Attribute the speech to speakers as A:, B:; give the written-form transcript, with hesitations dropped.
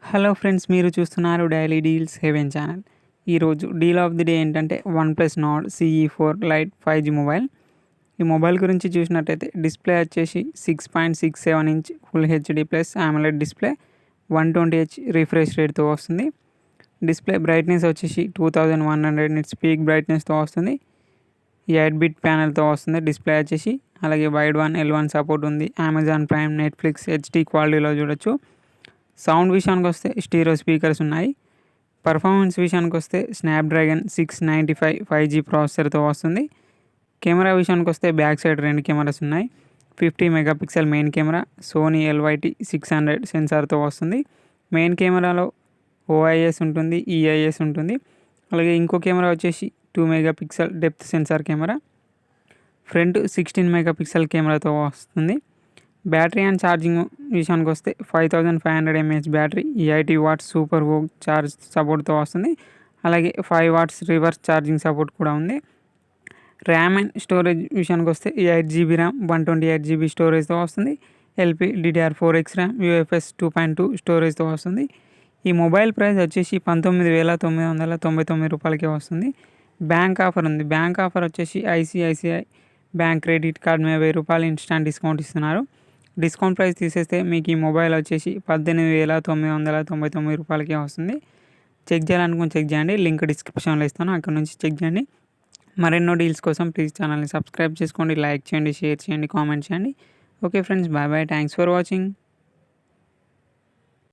A: Hello friends, మీరు చూస్తున్నారు daily deals heaven channel. ఈరోజు డీల్ ఆఫ్ ది డే ఏంటంటే OnePlus Nord CE4 lite 5G mobile. ఈ mobile గురించి చూసినట్టయితే డిస్ప్లే వచ్చేసి 6.67 inch full HD plus AMOLED display 120Hz refresh రేట్తో వస్తుంది. డిస్ప్లే బ్రైట్నెస్ వచ్చేసి 2100 నిట్స్ పీక్ బ్రైట్నెస్తో వస్తుంది. 8-బిట్ ప్యానెల్తో వస్తుంది డిస్ప్లే వచ్చేసి. అలాగే వైడ్ వన్ L1 సపోర్ట్ ఉంది. అమెజాన్ ప్రైమ్, నెట్ఫ్లిక్స్ హెచ్డి క్వాలిటీలో చూడొచ్చు. సౌండ్ విషయానికి వస్తే స్టీరియో స్పీకర్స్ ఉన్నాయి. పర్ఫార్మెన్స్ విషయానికి వస్తే స్నాప్డ్రాగన్ 695 5G ప్రాసెసర్తో వస్తుంది. కెమెరా విషయానికి వస్తే బ్యాక్ సైడ్ 2 కెమెరాస్ ఉన్నాయి. 50 megapixel main camera, Sony LYT600 సెన్సార్తో వస్తుంది. మెయిన్ కెమెరాలో OIS ఉంటుంది, EIS ఉంటుంది. అలాగే ఇంకో కెమెరా వచ్చేసి 2 megapixel depth sensor camera, front 16 megapixel కెమెరాతో వస్తుంది. బ్యాటరీ అండ్ ఛార్జింగ్ విషయానికి వస్తే 5500 mAh battery, 80 watts super VOOC charge సపోర్ట్తో వస్తుంది. అలాగే 5 వాట్స్ రివర్స్ ఛార్జింగ్ సపోర్ట్ కూడా ఉంది. ర్యామ్ అండ్ స్టోరేజ్ విషయానికి వస్తే 8GB ర్యామ్, 128GB స్టోరేజ్తో వస్తుంది. LPDDR4X ర్యామ్, UFS 2.2 స్టోరేజ్తో వస్తుంది. ఈ మొబైల్ ప్రైస్ వచ్చేసి 19,999 రూపాయలకే వస్తుంది. బ్యాంక్ ఆఫర్ ఉంది. బ్యాంక్ ఆఫర్ వచ్చేసి ICICI బ్యాంక్ క్రెడిట్ కార్డ్ మీద 1000 రూపాయలు ఇన్స్టాంట్ డిస్కౌంట్ ఇస్తున్నారు. డిస్కౌంట్ ప్రైస్ తీసేస్తే మీకు ఈ మొబైల్ వచ్చేసి 18,999 రూపాయలకే వస్తుంది. చెక్ చేయాలనుకుని చెక్ చేయండి. లింక్ డిస్క్రిప్షన్లో ఇస్తాను, అక్కడ నుంచి చెక్ చేయండి. మరెన్నో డీల్స్ కోసం ప్లీజ్ ఛానల్ని సబ్స్క్రైబ్ చేసుకోండి, లైక్ చేయండి, షేర్ చేయండి, కామెంట్ చేయండి. Okay friends, bye bye, thanks for watching.